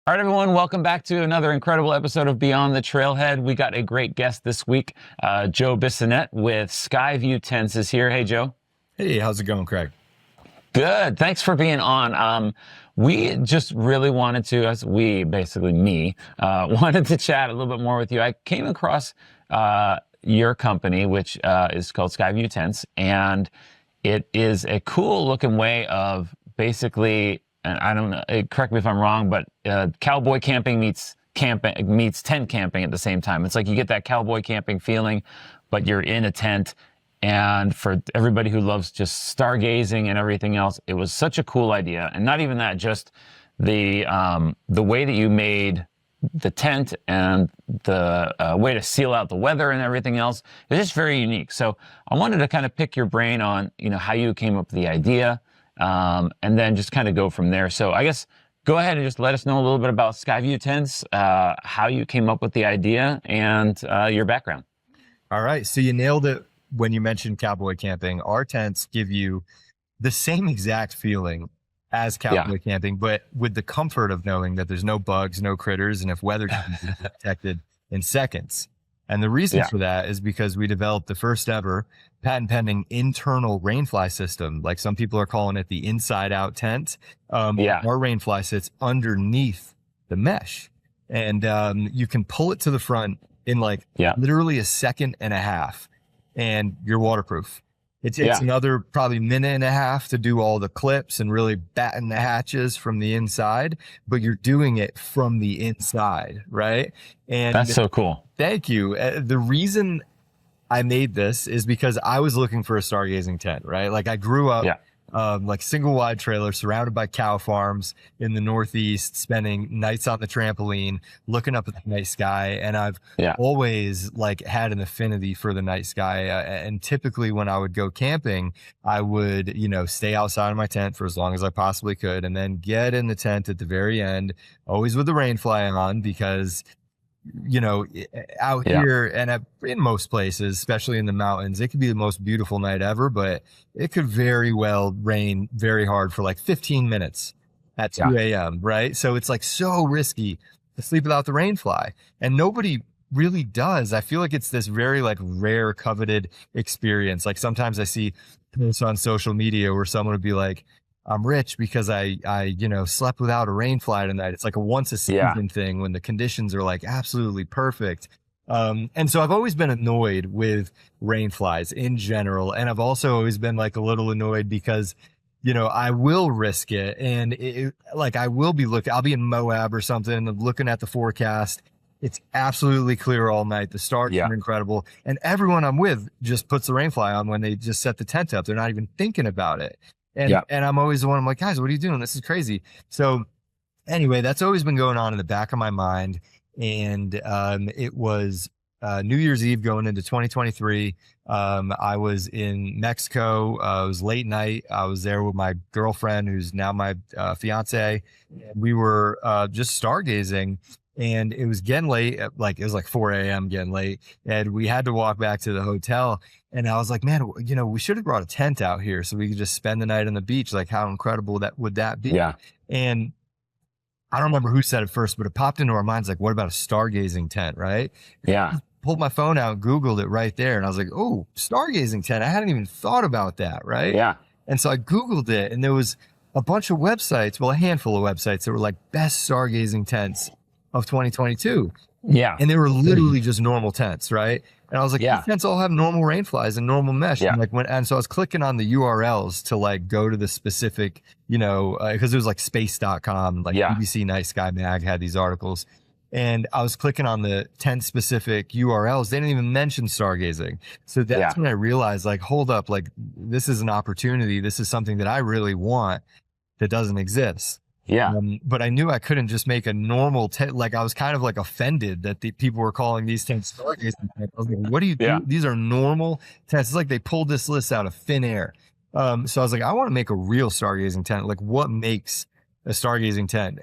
All right, everyone, welcome back to another incredible episode of Beyond the Trailhead. We got a great guest this week. Joe Bissonnette with Skyview Tents is here. Hey, Joe. Hey, how's it going, Craig? Good. Thanks for being on. We just really wanted to, basically me, wanted to chat a little bit more with you. I came across your company, which is called Skyview Tents, and it is a cool looking way of basically, and I don't know, correct me if I'm wrong, but cowboy camping meets tent camping at the same time. It's like you get that cowboy camping feeling, but you're in a tent. And for everybody who loves just stargazing and everything else, it was such a cool idea. And not even that, just the way that you made the tent and the way to seal out the weather and everything else is just very unique. So I wanted to kind of pick your brain on, how you came up with the idea, and then just kind of go from there. So I guess go ahead and just let us know a little bit about Skyview Tents, how you came up with the idea, and your background. All right, so you nailed it when you mentioned cowboy camping. Our tents give you the same exact feeling as cowboy camping, but with the comfort of knowing that there's no bugs, no critters, and if weather can be detected in seconds. And the reason for that is because we developed the first ever patent pending internal rainfly system. Like some people are calling it the inside out tent. Our rainfly sits underneath the mesh, and you can pull it to the front in literally a second and a half, and you're waterproof. It takes another probably minute and a half to do all the clips and really batten the hatches from the inside, but you're doing it from the inside, right? And that's so cool. Thank you. The reason I made this is because I was looking for a stargazing tent, right? Like I grew up like single wide trailer surrounded by cow farms in the Northeast, spending nights on the trampoline, looking up at the night sky. And I've always had an affinity for the night sky. And typically when I would go camping, I would, stay outside of my tent for as long as I possibly could, and then get in the tent at the very end, always with the rainfly on, because out here and in most places, especially in the mountains, it could be the most beautiful night ever, but it could very well rain very hard for 15 minutes at 2 a.m. Right. So it's so risky to sleep without the rainfly, and nobody really does. I feel like it's this very rare coveted experience. Like sometimes I see posts on social media where someone would be like, I'm rich because I slept without a rainfly tonight. It's like a once a season thing when the conditions are absolutely perfect. And so I've always been annoyed with rainflies in general. And I've also always been a little annoyed because, I will risk it. And I will be I'll be in Moab or something, looking at the forecast. It's absolutely clear all night. The stars are incredible. And everyone I'm with just puts the rainfly on when they just set the tent up. They're not even thinking about it. And I'm always the one, I'm like, guys, what are you doing? This is crazy. So anyway, that's always been going on in the back of my mind. And it was New Year's Eve going into 2023. I was in Mexico. It was late night. I was there with my girlfriend, who's now my fiance. We were just stargazing. And it was getting late, it was 4 a.m. getting late, and we had to walk back to the hotel. And I was like, man, we should have brought a tent out here so we could just spend the night on the beach. Like, how incredible would that be? Yeah. And I don't remember who said it first, but it popped into our minds, what about a stargazing tent, right? Yeah. I pulled my phone out, Googled it right there, and I was like, oh, stargazing tent. I hadn't even thought about that, right? Yeah. And so I Googled it, and there was a bunch of websites, a handful of websites that were best stargazing tents of 2022. Yeah. And they were literally just normal tents, right? And I was like, these tents all have normal rainflies and normal mesh. Yeah. And so I was clicking on the URLs to go to the specific, because it was space.com, BBC Night Sky Mag had these articles. And I was clicking on the tent specific URLs. They didn't even mention stargazing. So that's when I realized, hold up, this is an opportunity. This is something that I really want that doesn't exist. Yeah. But I knew I couldn't just make a normal tent. I was kind of offended that the people were calling these tents stargazing tents. I was like, what do you do? These are normal tents. It's they pulled this list out of thin air. So I was like, I want to make a real stargazing tent. What makes a stargazing tent?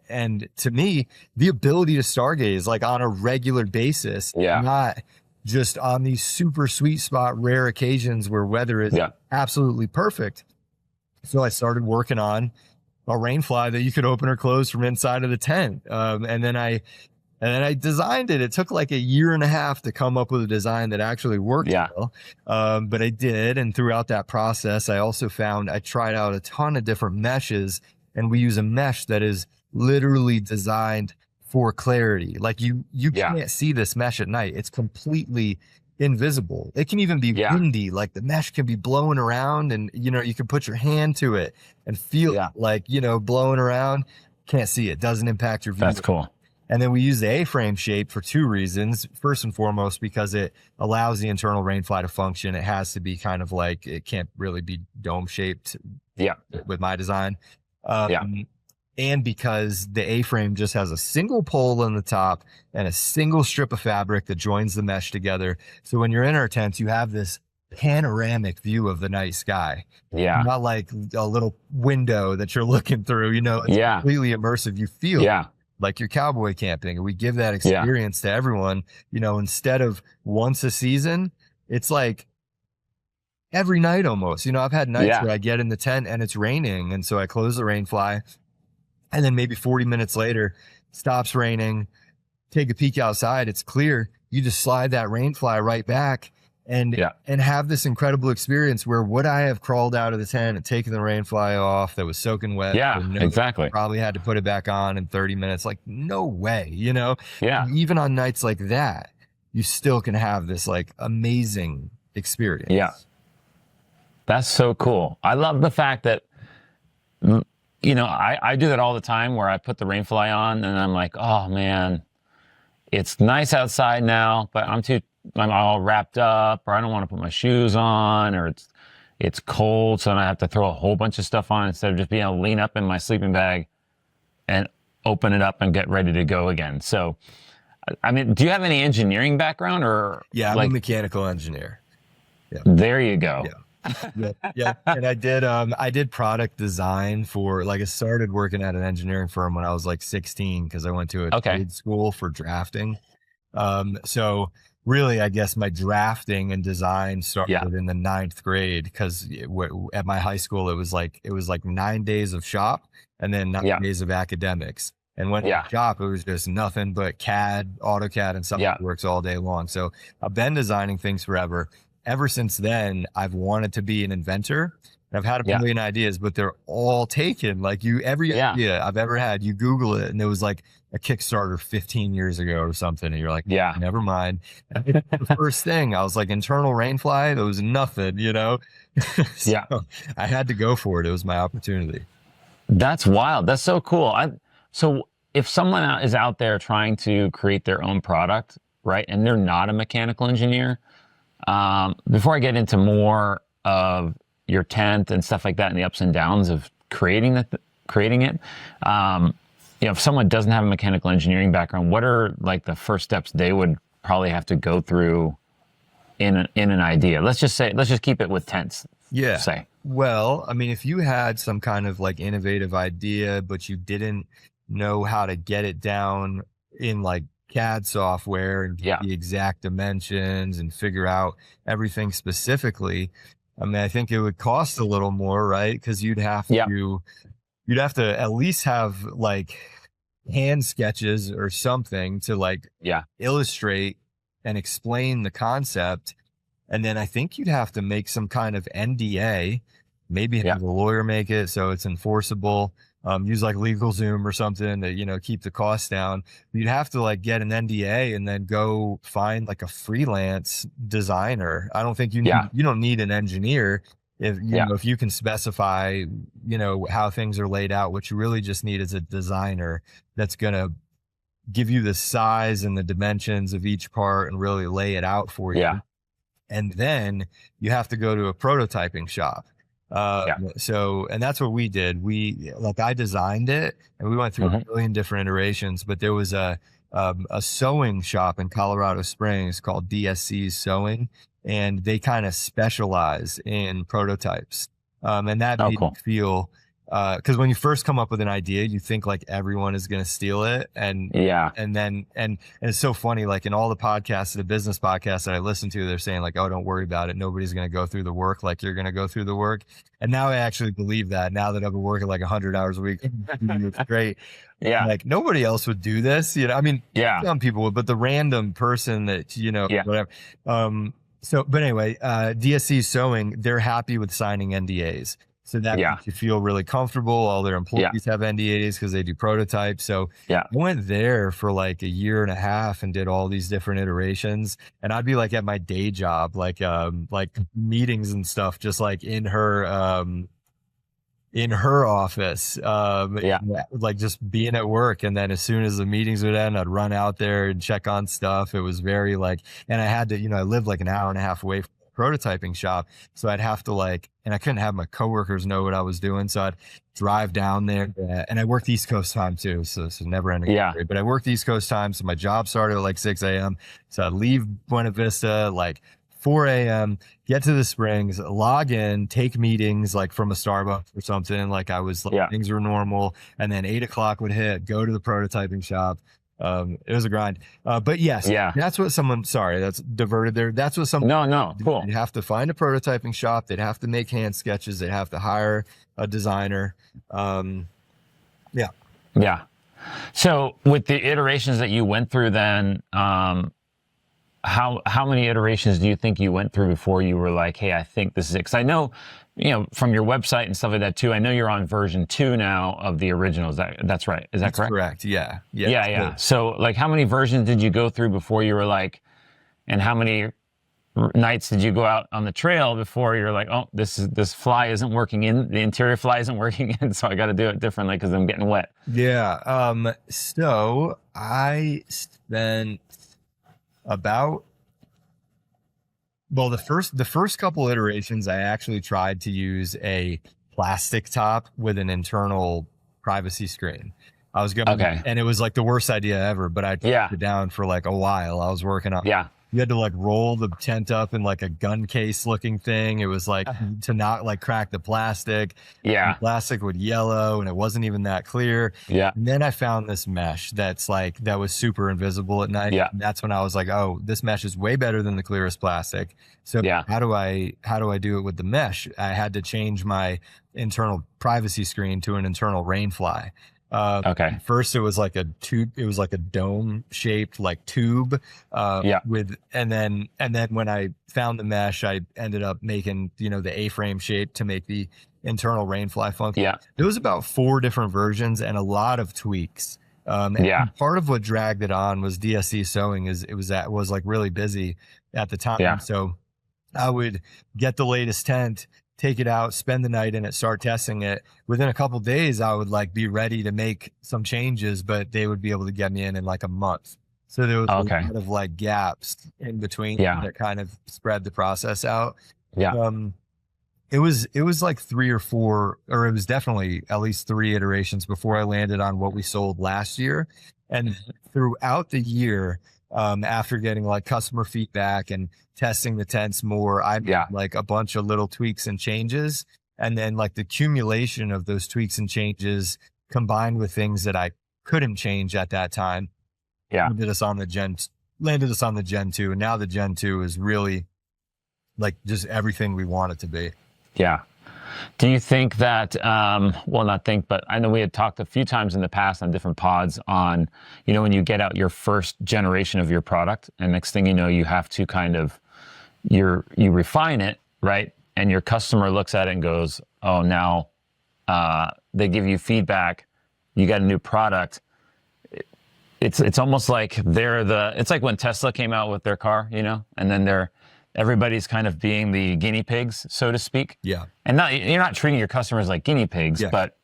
And to me, the ability to stargaze on a regular basis, not just on these super sweet spot, rare occasions where weather is absolutely perfect. So I started working on a rainfly that you could open or close from inside of the tent. And then I designed it. It took like a year and a half to come up with a design that actually worked Yeah. well. But I did. And throughout that process, I also found I tried out a ton of different meshes, and we use a mesh that is literally designed for clarity. Like you Yeah. can't see this mesh at night. It's completely invisible. It can even be Yeah. windy. Like the mesh can be blowing around, and you can put your hand to it and feel Yeah. like, blowing around. Can't see it. Doesn't impact your view. That's cool. And then we use the A-frame shape for two reasons. First and foremost, because it allows the internal rainfly to function. It has to be kind of like, it can't really be dome shaped Yeah. with my design. Yeah. And because the A-frame just has a single pole on the top and a single strip of fabric that joins the mesh together. So when you're in our tents, you have this panoramic view of the night sky. Yeah. Not like a little window that you're looking through, it's Yeah. completely immersive. You feel Yeah. like you're cowboy camping. And we give that experience to everyone, instead of once a season, it's like every night almost. I've had nights where I get in the tent and it's raining. And so I close the rainfly, and then maybe 40 minutes later, stops raining, take a peek outside, it's clear. You just slide that rainfly right back and have this incredible experience where would I have crawled out of the tent and taken the rainfly off that was soaking wet? Yeah, exactly. Probably had to put it back on in 30 minutes. Like, no way, Yeah. Even on nights like that, you still can have this like amazing experience. Yeah. That's so cool. I love the fact that, I do that all the time where I put the rainfly on and I'm like, oh man, it's nice outside now, but I'm all wrapped up, or I don't want to put my shoes on, or it's cold, so then I have to throw a whole bunch of stuff on instead of just being able to lean up in my sleeping bag and open it up and get ready to go again. So, I mean, do you have any engineering background, or? Yeah, I'm a mechanical engineer. Yeah. There you go. Yeah. Yeah. And I did product design I started working at an engineering firm when I was like 16 because I went to a trade school for drafting. So really, I guess my drafting and design started in the 9th grade because at my high school, it was like 9 days of shop and then 9 days of academics. And when in shop, it was just nothing but CAD, AutoCAD, and stuff that works all day long. So I've been designing things forever. Ever since then, I've wanted to be an inventor. I've had a million ideas, but they're all taken. Like every idea I've ever had, you Google it, and there was like a Kickstarter 15 years ago or something. And you're like, never mind. The first thing, I was like, internal rainfly, there was nothing, So I had to go for it. It was my opportunity. That's wild. That's so cool. So if someone is out there trying to create their own product, right, and they're not a mechanical engineer, before I get into more of your tent and stuff like that and the ups and downs of creating it, if someone doesn't have a mechanical engineering background, what are like the first steps they would probably have to go through in an idea? Let's just keep it with tents. Yeah. Say. Well, I mean, if you had some kind of like innovative idea, but you didn't know how to get it down in like CAD software and get the exact dimensions and figure out everything specifically, I mean, I think it would cost a little more, right? Because you'd have to at least have like hand sketches or something to like illustrate and explain the concept. And then I think you'd have to make some kind of NDA, maybe have a lawyer make it so it's enforceable. Use like LegalZoom or something to, keep the costs down. You'd have to like get an NDA and then go find like a freelance designer. I don't think you don't need an engineer if you can specify, how things are laid out. What you really just need is a designer that's going to give you the size and the dimensions of each part and really lay it out for you. Yeah. And then you have to go to a prototyping shop. So, and that's what we did. I designed it and we went through a million different iterations, but there was a sewing shop in Colorado Springs called DSC's Sewing, and they kind of specialize in prototypes. And that made me feel because when you first come up with an idea, you think like everyone is going to steal it. And it's so funny, like in all the podcasts, the business podcasts that I listen to, they're saying like, oh, don't worry about it. Nobody's going to go through the work like you're going to go through the work. And now I actually believe that, now that I've been working like 100 hours a week. It's great. Yeah. Like nobody else would do this. I mean, some people would, but the random person that, whatever. But anyway, DSC Sewing, they're happy with signing NDAs. So that makes you feel really comfortable. All their employees have NDAs because they do prototypes. So I went there for like a year and a half and did all these different iterations. And I'd be like at my day job, like meetings and stuff, just like in her office, like just being at work. And then as soon as the meetings would end, I'd run out there and check on stuff. It was very like, and I had to, I lived like an hour and a half away from the prototyping shop. So I'd have to and I couldn't have my coworkers know what I was doing. So I'd drive down there, and I worked East Coast time too. So it's never ending. But I worked East Coast time. So my job started at like 6 a.m. So I'd leave Buena Vista, like 4 a.m., get to the Springs, log in, take meetings like from a Starbucks or something. Like I was, things were normal. And then 8 o'clock would hit, go to the prototyping shop. It was a grind. But yes, that's what that's diverted there. That's what cool. You'd have to find a prototyping shop. They'd have to make hand sketches. They'd have to hire a designer. Yeah. So with the iterations that you went through then, how many iterations do you think you went through before you were like, hey, I think this is it? Because I know, from your website and stuff like that too, I know you're on version 2 now of the originals. That's right. Is that correct? Correct. Yeah. So like how many versions did you go through before you were like, and how many nights did you go out on the trail before you're like, oh, this fly isn't working in, the interior fly isn't working in, so I got to do it differently because I'm getting wet. Yeah. So I spent the first couple iterations, I actually tried to use a plastic top with an internal privacy screen. I was going, and it was like the worst idea ever, but I took it down for like a while. I was working on you had to like roll the tent up in like a gun case looking thing. It was like to not like crack the plastic. The plastic would yellow and it wasn't even that clear. And then I found this mesh that was super invisible at night. And that's when I was like, oh, this mesh is way better than the clearest plastic. So how do I do it with the mesh? I had to change my internal privacy screen to an internal rainfly. First it was like a tube, it was like a dome shaped like tube and then when I found the mesh, I ended up making the A-frame shape to make the internal rainfly function. There was about 4 different versions and a lot of tweaks. And part of what dragged it on was DSC Sewing was like really busy at the time. So I would get the latest tent, take it out, spend the night in it, start testing it. Within a couple of days, I would like be ready to make some changes, but they would be able to get me in like a month. So there was a lot of like gaps in between that kind of spread the process out. It was like 3 or 4, or it was definitely at least 3 iterations before I landed on what we sold last year. And throughout the year, after getting like customer feedback and testing the tents more, I made like a bunch of little tweaks and changes. And then like the accumulation of those tweaks and changes combined with things that I couldn't change at that time landed us on the Gen 2. And now the Gen 2 is really like just everything we want it to be. Do you think that, but I know we had talked a few times in the past on different pods on, when you get out your first generation of your product and next thing you know, you have to kind of, you refine it, right? And your customer looks at it and goes, oh, now they give you feedback, you got a new product. It's almost like it's like when Tesla came out with their car, and then everybody's kind of being the guinea pigs, so to speak. And you're not treating your customers like guinea pigs, but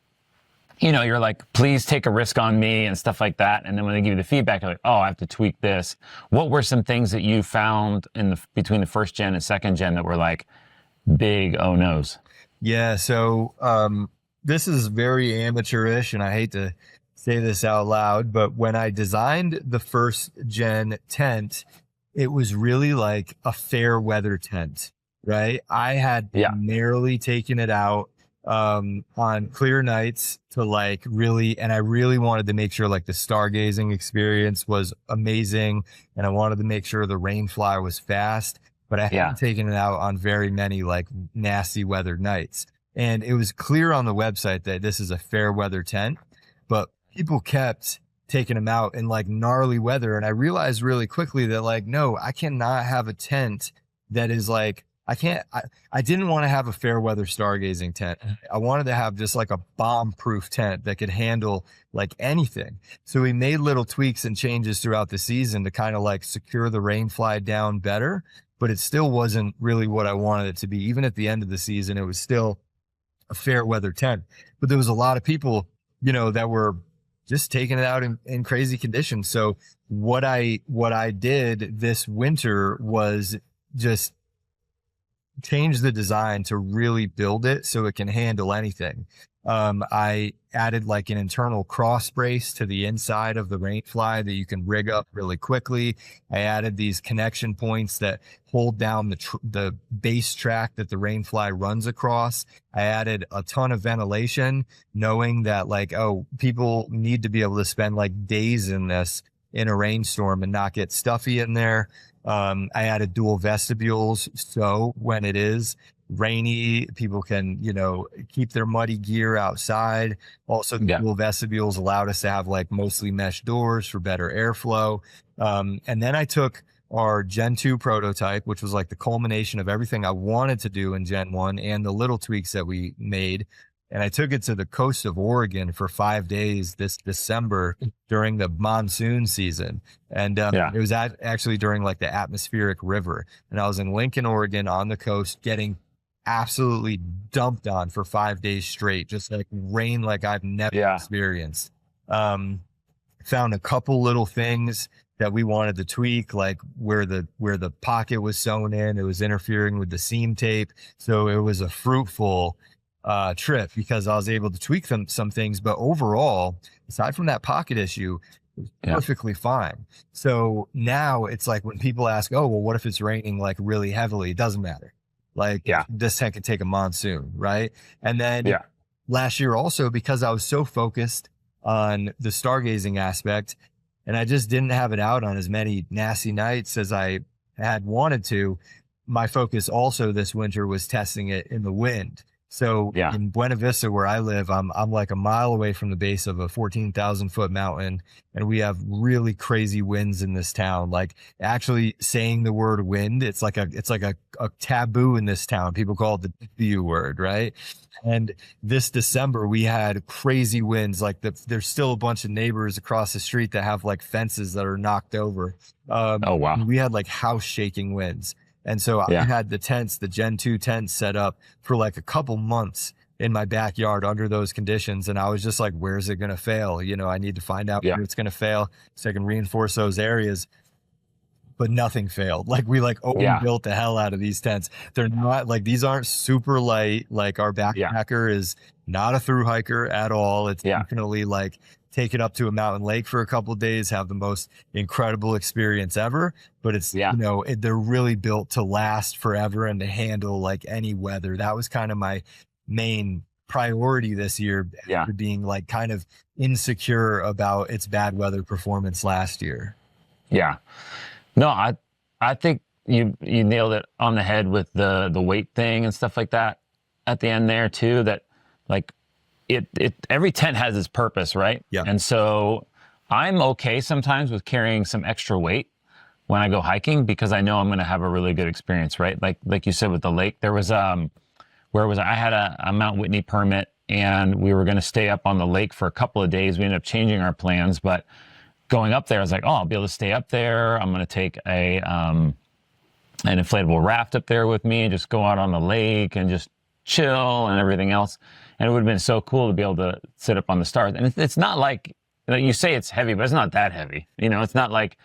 you're like, please take a risk on me and stuff like that. And then when they give you the feedback, you're like, oh, I have to tweak this. What were some things that you found between the first gen and second gen that were like big oh no's? So this is very amateurish, and I hate to say this out loud, but when I designed the first gen tent, it was really like a fair weather tent, right? I had narrowly taken it out on clear nights to like really, and I really wanted to make sure like the stargazing experience was amazing. And I wanted to make sure the rainfly was fast, but I hadn't taken it out on very many like nasty weather nights. And it was clear on the website that this is a fair weather tent, but people kept taking them out in like gnarly weather. And I realized really quickly that like, no, I cannot have a tent that is like, I didn't want to have a fair weather stargazing tent. I wanted to have just like a bomb proof tent that could handle like anything. So we made little tweaks and changes throughout the season to kind of like secure the rainfly down better, but it still wasn't really what I wanted it to be. Even at the end of the season, it was still a fair weather tent, but there was a lot of people, that were just taking it out in crazy conditions. So what I did this winter was just change the design to really build it so it can handle anything. I added like an internal cross brace to the inside of the rainfly that you can rig up really quickly. I added these connection points that hold down the base track that the rainfly runs across. I added a ton of ventilation, knowing that like, oh, people need to be able to spend like days in this in a rainstorm and not get stuffy in there. I added dual vestibules, so when it is rainy, people can, keep their muddy gear outside. Also, the dual vestibules allowed us to have like mostly mesh doors for better airflow. And then I took our Gen 2 prototype, which was like the culmination of everything I wanted to do in Gen 1 and the little tweaks that we made. And I took it to the coast of Oregon for 5 days this December during the monsoon season. And it was actually during like the atmospheric river. And I was in Lincoln, Oregon on the coast getting absolutely dumped on for 5 days straight, just like rain like I've never experienced. Found a couple little things that we wanted to tweak, like where the pocket was sewn in, it was interfering with the seam tape. So it was a fruitful trip because I was able to tweak some things, but overall, aside from that pocket issue, it was perfectly fine. So now it's like when people ask, oh, well, what if it's raining like really heavily? It doesn't matter. Like this tent could take a monsoon, right? And then last year also, because I was so focused on the stargazing aspect and I just didn't have it out on as many nasty nights as I had wanted to, my focus also this winter was testing it in the wind. So in Buena Vista, where I live, I'm like a mile away from the base of a 14,000 foot mountain. And we have really crazy winds in this town. Like actually saying the word wind, it's like a taboo in this town. People call it the W word, right? And this December we had crazy winds. Like there's still a bunch of neighbors across the street that have like fences that are knocked over. Oh, wow. We had like house shaking winds. And so I had the Gen 2 tents set up for like a couple months in my backyard under those conditions. And I was just like, where's it going to fail? I need to find out where it's going to fail so I can reinforce those areas. But nothing failed. Like we built the hell out of these tents. They're not like, these aren't super light. Like our backpacker is not a thru hiker at all. It's definitely like take it up to a mountain lake for a couple of days, have the most incredible experience ever. But it's, they're really built to last forever and to handle like any weather. That was kind of my main priority this year, after being like kind of insecure about its bad weather performance last year. Yeah. No, I think you nailed it on the head with the weight thing and stuff like that at the end there too, that like, every tent has its purpose, right? Yeah. And so I'm okay sometimes with carrying some extra weight when I go hiking because I know I'm going to have a really good experience, right? Like you said with the lake, there was where was I had a Mount Whitney permit and we were going to stay up on the lake for a couple of days. We ended up changing our plans, but going up there, I was like, oh, I'll be able to stay up there. I'm going to take an inflatable raft up there with me and just go out on the lake and just chill and everything else. And it would have been so cool to be able to sit up on the stars. And it's not like you say it's heavy, but it's not that heavy. It's not like,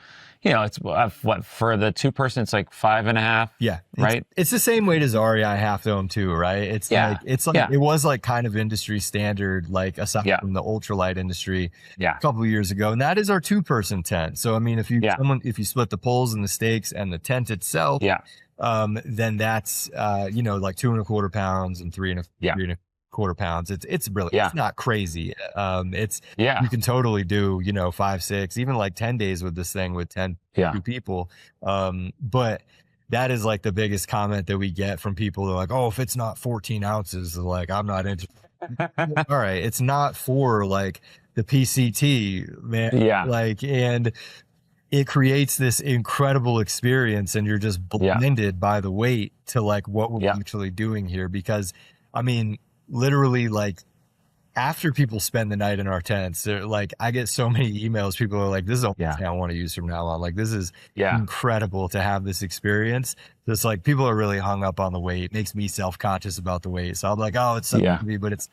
it's what for the 2-person, it's like 5.5. Yeah. Right. It's the same weight as REI Half Dome too, right? It's it was like kind of industry standard, like aside from the ultralight industry a couple of years ago. And that is our 2-person tent. So, I mean, if you split the poles and the stakes and the tent itself, then that's, like 2.25 pounds and 3 and quarter pounds. It's really, Yeah. it's not crazy. It's, Yeah. you can totally do, 5, 6, even like 10 days with this thing with 10 Yeah. 2 people. But that is like the biggest comment that we get from people. They're like, oh, if it's not 14 ounces, like, I'm not interested. All right. It's not for like the PCT, man. Yeah. Like, and it creates this incredible experience, and you're just blinded by the weight to like what we're actually doing here. Because I mean, literally, like, after people spend the night in our tents, they're like, I get so many emails. People are like, this is a thing I want to use from now on. Like, this is incredible to have this experience. It's like, people are really hung up on the weight. It makes me self-conscious about the weight. So I'm like, oh, it's something to me, but it's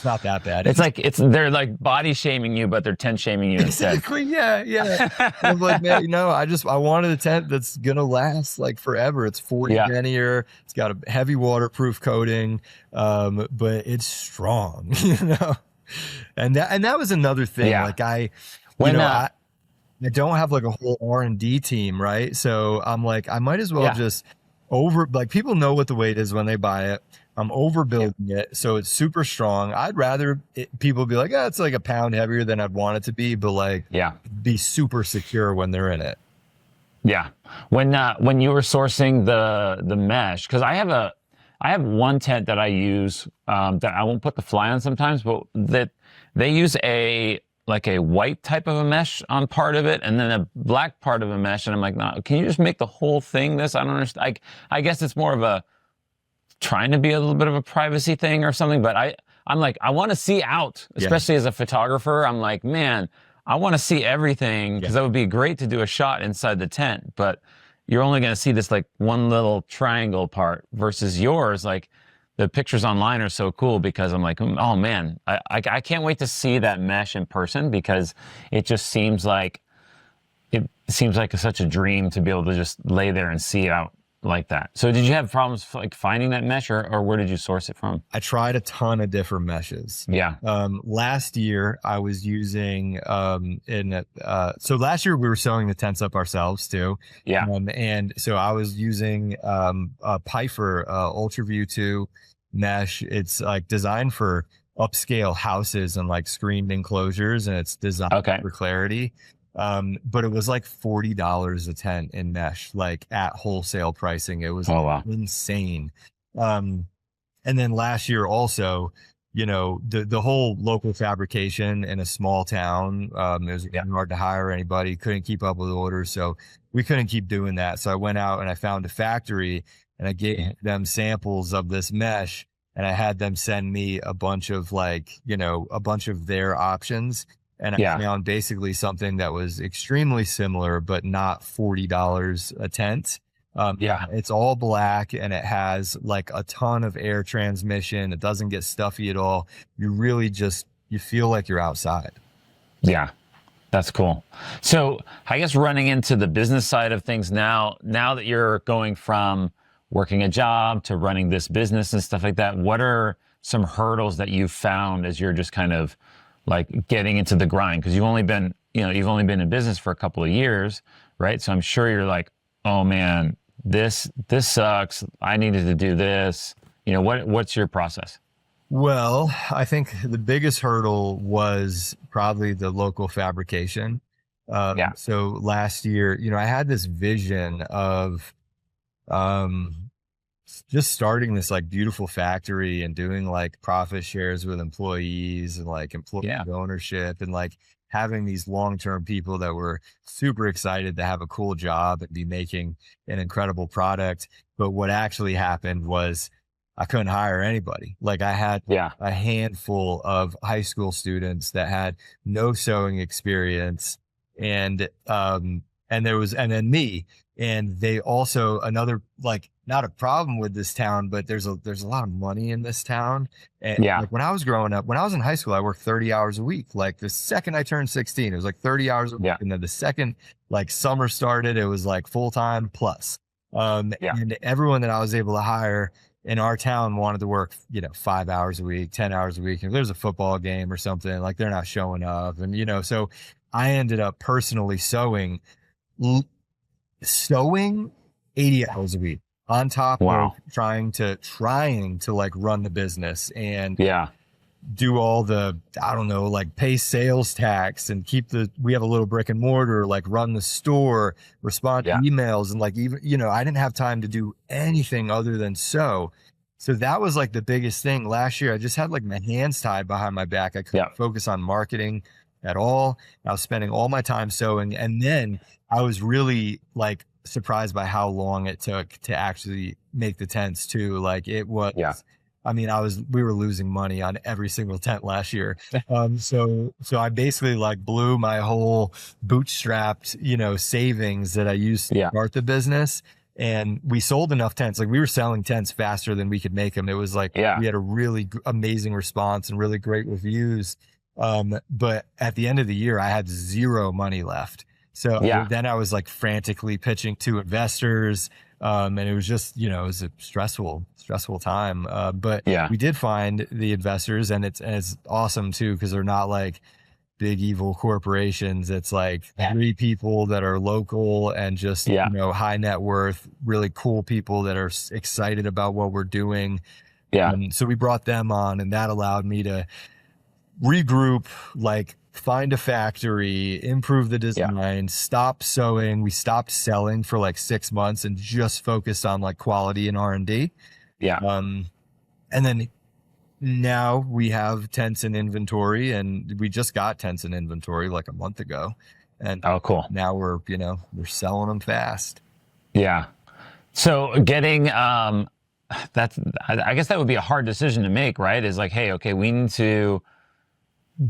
not that bad. It's like, they're like body shaming you, but they're tent shaming you instead. Exactly. Yeah. I'm like, man, I wanted a tent that's going to last like forever. It's 40 denier. It's got a heavy waterproof coating. But it's strong, and that was another thing. Like I don't have like a whole R&D team, right? So I'm like, I might as well just people know what the weight is when they buy it. I'm overbuilding it, so it's super strong. I'd rather people be like, oh, it's like a pound heavier than I'd want it to be, but like, be super secure when they're in it. Yeah. When you were sourcing the mesh, because I have one tent that I use that I won't put the fly on sometimes, but that they use a white type of a mesh on part of it, and then a black part of a mesh. And I'm like, no, can you just make the whole thing this? I don't understand. I guess it's more of a trying to be a little bit of a privacy thing or something. But I'm like, I want to see out, especially as a photographer. I'm like, man, I want to see everything, because that would be great to do a shot inside the tent. But you're only going to see this like one little triangle part versus yours. Like, the pictures online are so cool, because I'm like, oh man, I can't wait to see that mesh in person, because it seems like such a dream to be able to just lay there and see out like that. So did you have problems like finding that mesh, or where did you source it from? I tried a ton of different meshes. Yeah. Last year I was using so last year we were sewing the tents up ourselves too. Yeah. And so I was using a Pifer UltraView 2 mesh. It's like designed for upscale houses and like screened enclosures, and it's designed for clarity. But it was like $40 a tent in mesh, like at wholesale pricing. It was insane. And then last year also, the whole local fabrication in a small town, it was hard to hire anybody, couldn't keep up with orders. So we couldn't keep doing that. So I went out and I found a factory, and I gave them samples of this mesh, and I had them send me a bunch of a bunch of their options. And I found basically something that was extremely similar, but not $40 a tent. It's all black, and it has like a ton of air transmission. It doesn't get stuffy at all. You really you feel like you're outside. Yeah, that's cool. So I guess running into the business side of things now that you're going from working a job to running this business and stuff like that, what are some hurdles that you've found as you're just kind of like getting into the grind? Because you've only been in business for a couple of years, right? So I'm sure you're like, oh man, this sucks. I needed to do this. What's your process? Well, I think the biggest hurdle was probably the local fabrication. So last year, I had this vision of just starting this like beautiful factory and doing like profit shares with employees and like employee ownership, and like having these long-term people that were super excited to have a cool job and be making an incredible product. But what actually happened was I couldn't hire anybody. Like, I had a handful of high school students that had no sewing experience, and then me. And they also, another, like, not a problem with this town, but there's a lot of money in this town. And like, when I was growing up, when I was in high school, I worked 30 hours a week. Like, the second I turned 16, it was like 30 hours a week. And then the second like summer started, it was like full time plus. And everyone that I was able to hire in our town wanted to work, 5 hours a week, 10 hours a week. If there's a football game or something, like, they're not showing up. And, so I ended up personally sewing 80 hours a week. on top of Wow. trying to like run the business and Yeah. do all the, I don't know, like pay sales tax and we have a little brick and mortar, like run the store, respond to Yeah. emails. And like, even, I didn't have time to do anything other than sew. So that was like the biggest thing last year. I just had like my hands tied behind my back. I couldn't Yeah. focus on marketing at all. I was spending all my time sewing. And then I was really like surprised by how long it took to actually make the tents too. Like it was, Yeah. I mean, we were losing money on every single tent last year. So I basically like blew my whole bootstrapped, savings that I used to Yeah. start the business. And we sold enough tents. Like we were selling tents faster than we could make them. It was like, Yeah. we had a really amazing response and really great reviews. But at the end of the year, I had zero money left. So Yeah. then I was like frantically pitching to investors. And it was just, it was a stressful time. But Yeah. we did find the investors, and it's awesome too, because they're not like big evil corporations. It's like 3 people that are local and just, high net worth, really cool people that are excited about what we're doing. Yeah. So we brought them on, and that allowed me to regroup, like find a factory, improve the design, stop sewing. We stopped selling for like 6 months and just focused on like quality and R&D. Yeah. And then now we have tents in inventory, and we just got tents in inventory like a month ago. And Oh, cool. now we're selling them fast. Yeah. So getting, I guess that would be a hard decision to make, right? Is like, hey, okay, we need to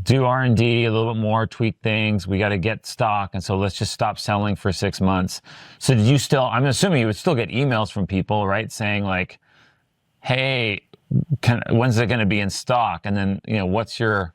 do R&D a little bit more, tweak things. We got to get stock. And so let's just stop selling for 6 months. So did you still, I'm assuming you would still get emails from people, right? Saying like, hey, when's it going to be in stock? And then, what's your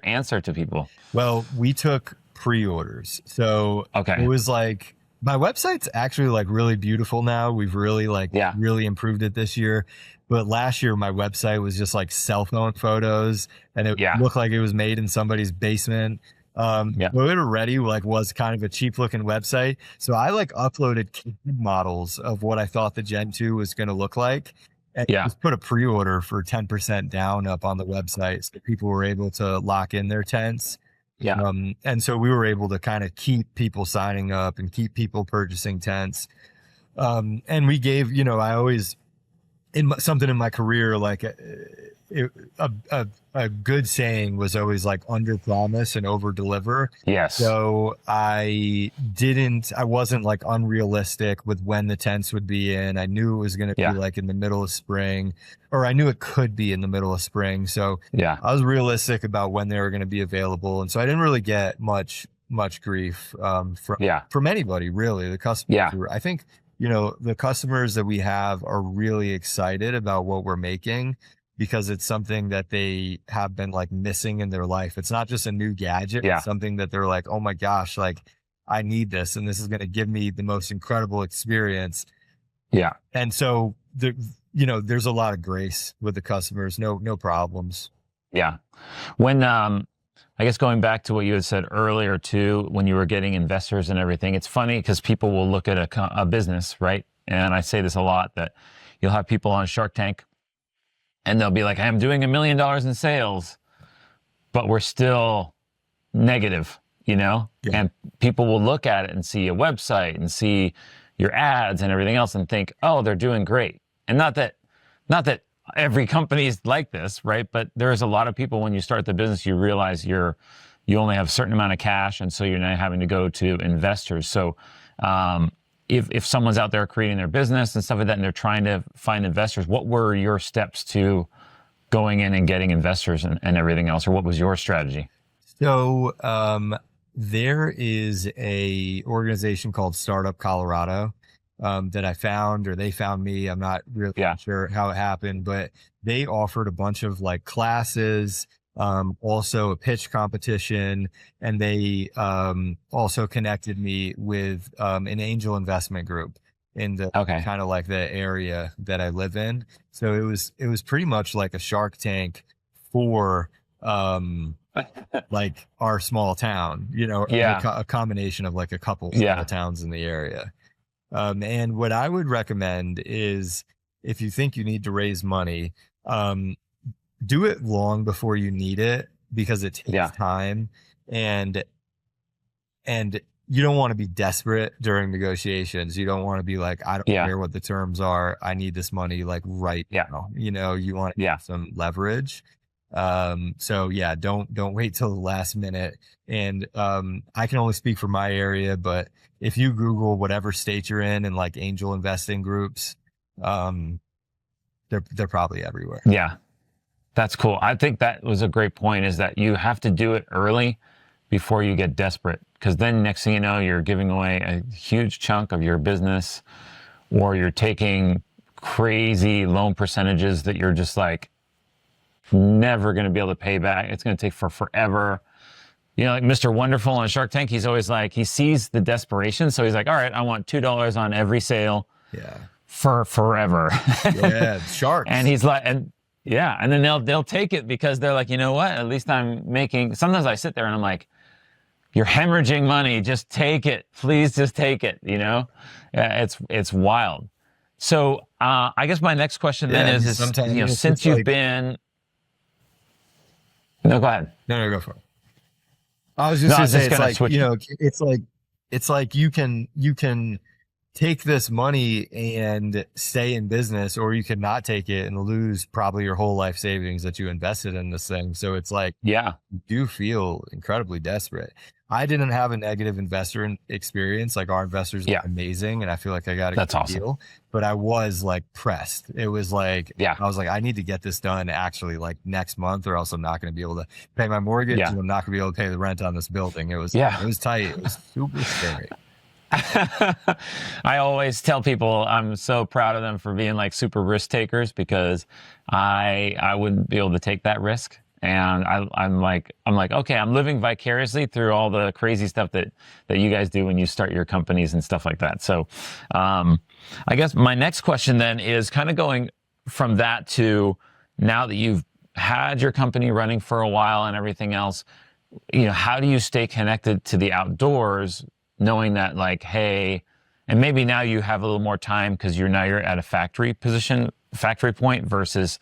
answer to people? Well, we took pre-orders. So Okay. it was like, my website's actually like really beautiful now. We've really really improved it this year. But last year, my website was just like cell phone photos, and it looked like it was made in somebody's basement. But it already like was kind of a cheap looking website. So I like uploaded models of what I thought the Gen 2 was going to look like. And just put a pre-order for 10% down up on the website, so people were able to lock in their tents. Yeah. And so we were able to kind of keep people signing up and keep people purchasing tents. And we gave, I always, something in my career, like a good saying was always like under promise and over deliver. Yes. So I wasn't like unrealistic with when the tents would be in. I knew it was going to be like in the middle of spring, or I knew it could be in the middle of spring. So I was realistic about when they were going to be available. And so I didn't really get much grief from anybody, really. The customers I think, the customers that we have are really excited about what we're making, because it's something that they have been like missing in their life. It's not just a new gadget. It's something that they're like, oh my gosh, like I need this, and this is going to give me the most incredible experience. Yeah. And so there's a lot of grace with the customers. No problems. Yeah. When, I guess going back to what you had said earlier too, when you were getting investors and everything, it's funny because people will look at a business, right? And I say this a lot, that you'll have people on Shark Tank and they'll be like, I'm doing $1 million in sales, but we're still negative, and people will look at it and see a website and see your ads and everything else and think, oh, they're doing great. And not that every company is like this, right? But there's a lot of people, when you start the business, you realize you only have a certain amount of cash, and so you're now having to go to investors. So if someone's out there creating their business and stuff like that, and they're trying to find investors, what were your steps to going in and getting investors and everything else, or what was your strategy? So there is a organization called Startup Colorado that I found, or they found me. I'm not really sure how it happened, but they offered a bunch of like classes, also a pitch competition, and they also connected me with an angel investment group in the kind of like the area that I live in. So it was pretty much like a Shark Tank for like our small town, a combination of like a couple small towns in the area. And what I would recommend is, if you think you need to raise money, do it long before you need it, because it takes time, and you don't want to be desperate during negotiations. You don't want to be like, I don't care what the terms are, I need this money like right now. You know, you want to have some leverage. So yeah, don't wait till the last minute. And I can only speak for my area, but if you Google whatever state you're in and like angel investing groups, they're probably everywhere. Yeah. That's cool. I think that was a great point, is that you have to do it early before you get desperate, because then next thing you know, you're giving away a huge chunk of your business, or you're taking crazy loan percentages that you're just like never going to be able to pay back. It's going to take forever. You know, like Mr. Wonderful on Shark Tank, he's always like, he sees the desperation. So he's like, all right, I want $2 on every sale for forever. Yeah, sharks. And he's like, and then they'll take it, because they're like, you know what? At least I'm making. Sometimes I sit there and I'm like, you're hemorrhaging money. Just take it, please. Just take it. You know, it's wild. So I guess my next question then is you know, since you've been. No, go ahead. No, go for it. I was just gonna say, it's like, you know, it's like you can take this money and stay in business, or you could not take it and lose probably your whole life savings that you invested in this thing. So it's like, you do feel incredibly desperate. I didn't have a negative investor experience. Like, our investors are amazing, and I feel like I got a good deal. But I was like pressed. It was like, I was like, I need to get this done actually like next month, or else I'm not going to be able to pay my mortgage, and I'm not going to be able to pay the rent on this building. It was tight. It was super scary. I always tell people I'm so proud of them for being like super risk takers, because I wouldn't be able to take that risk. And I'm like, okay, I'm living vicariously through all the crazy stuff that you guys do when you start your companies and stuff like that. So I guess my next question then is kind of going from that to, now that you've had your company running for a while and everything else, you know, how do you stay connected to the outdoors, knowing that like, hey, and maybe now you have a little more time because you're at a factory point, versus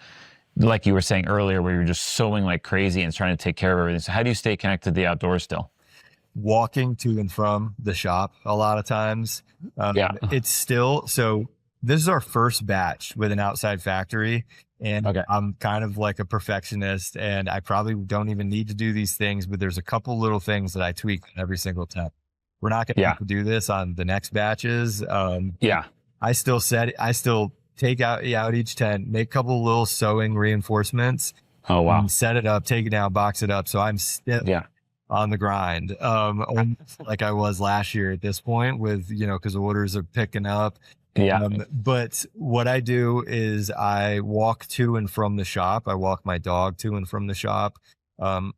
like you were saying earlier, where you're just sewing like crazy and trying to take care of everything. So how do you stay connected to the outdoors still? Walking to and from the shop a lot of times. It's still, so this is our first batch with an outside factory, and I'm kind of like a perfectionist, and I probably don't even need to do these things, but there's a couple little things that I tweak every single time. We're not going to have to do this on the next batches. I still take out each tent, make a couple little sewing reinforcements. Oh, wow. Set it up, take it down, box it up. So I'm still on the grind, like I was last year at this point, with, you know, because orders are picking up. But what I do is I walk to and from the shop. I walk my dog to and from the shop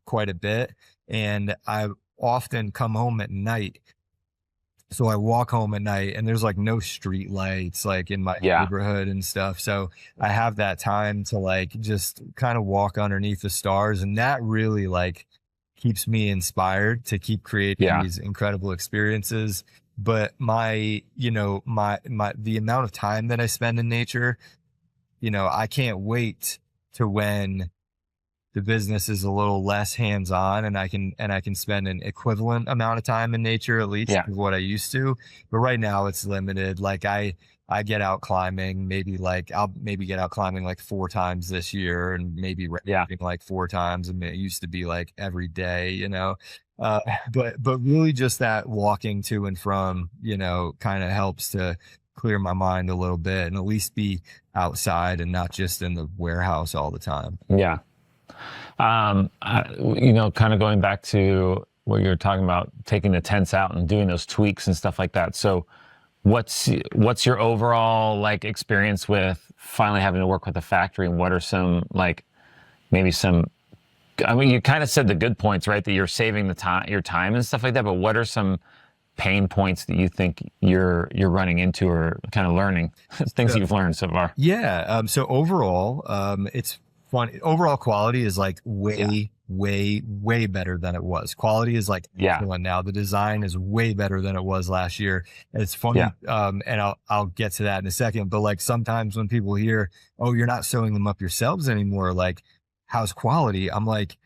quite a bit. And I often come home at night. So I walk home at night, and there's like no street lights like in my neighborhood and stuff. So I have that time to like just kind of walk underneath the stars. And that really like keeps me inspired to keep creating these incredible experiences. But the amount of time that I spend in nature, you know, I can't wait to when the business is a little less hands-on, and I can spend an equivalent amount of time in nature, at least of what I used to. But right now it's limited. Like I get out climbing, I'll get out climbing like 4 times this year, and maybe like 4 times. I mean, it used to be like every day, you know. But really just that walking to and from, you know, kind of helps to clear my mind a little bit, and at least be outside and not just in the warehouse all the time. Yeah. You know, kind of going back to what you're talking about, taking the tents out and doing those tweaks and stuff like that. So what's your overall like experience with finally having to work with a factory, and what are some like maybe some, I mean, you kind of said the good points, right? That you're saving your time and stuff like that, but what are some pain points that you think you're running into, or kind of learning things you've learned so far? So overall, it's fun. Overall quality is like way way, way better than it was. Quality is like excellent now. The design is way better than it was last year. And it's funny. And I'll get to that in a second, but like sometimes when people hear, oh, you're not sewing them up yourselves anymore, like how's quality? I'm like,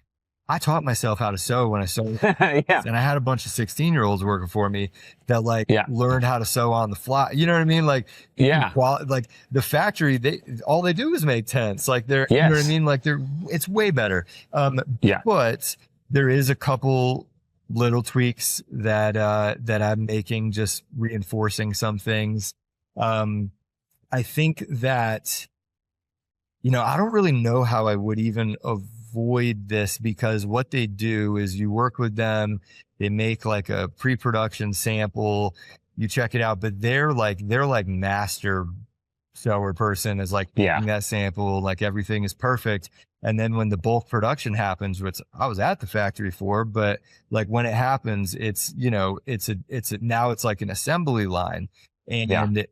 I taught myself how to sew when I sewed. And I had a bunch of 16-year-olds working for me that like learned how to sew on the fly. You know what I mean? Like, like the factory, all they do is make tents. Like you know what I mean? Like it's way better. But there is a couple little tweaks that I'm making, just reinforcing some things. I think that, I don't really know how I would even avoid this, because what they do is you work with them, they make like a pre-production sample, you check it out, but they're like master sewer person is like taking that sample, like everything is perfect. And then when the bulk production happens, which I was at the factory for, but like when it happens, it's, now it's like an assembly line, and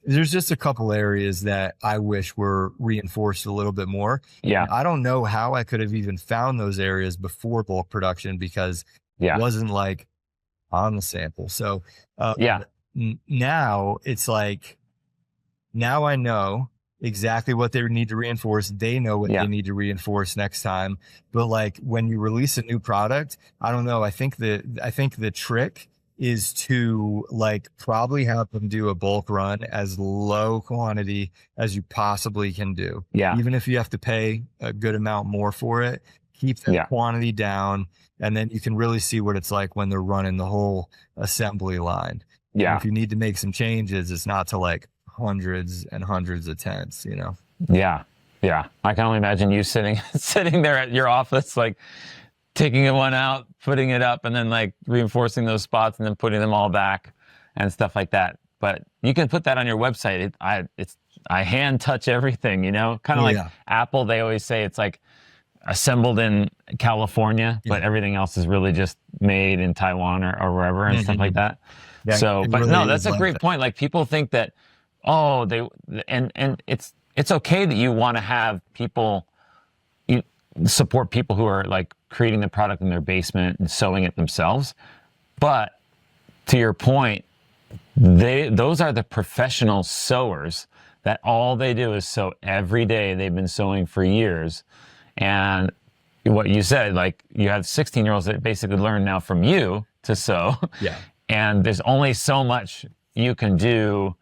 there's just a couple areas that I wish were reinforced a little bit more. I don't know how I could have even found those areas before bulk production, because it wasn't like on the sample. So now it's like, now I know exactly what they need to reinforce. They know what they need to reinforce next time. But like when you release a new product, I don't know. I think the trick is to like probably have them do a bulk run as low quantity as you possibly can do. Even if you have to pay a good amount more for it, keep the quantity down. And then you can really see what it's like when they're running the whole assembly line. And if you need to make some changes, it's not to like hundreds and hundreds of tents, I can only imagine you sitting there at your office, like taking one out, putting it up, and then like reinforcing those spots and then putting them all back and stuff like that. But you can put that on your website. I hand touch everything, kind of like Apple. They always say it's like assembled in California, but everything else is really just made in Taiwan or wherever and stuff like that. So, but really no, that's a great point. Like people think that, and it's okay that you want to have people, support people who are like creating the product in their basement and sewing it themselves. But to your point, those are the professional sewers that all they do is sew every day. They've been sewing for years. And what you said, like you have 16-year-olds that basically learn now from you to sew. And there's only so much you can do.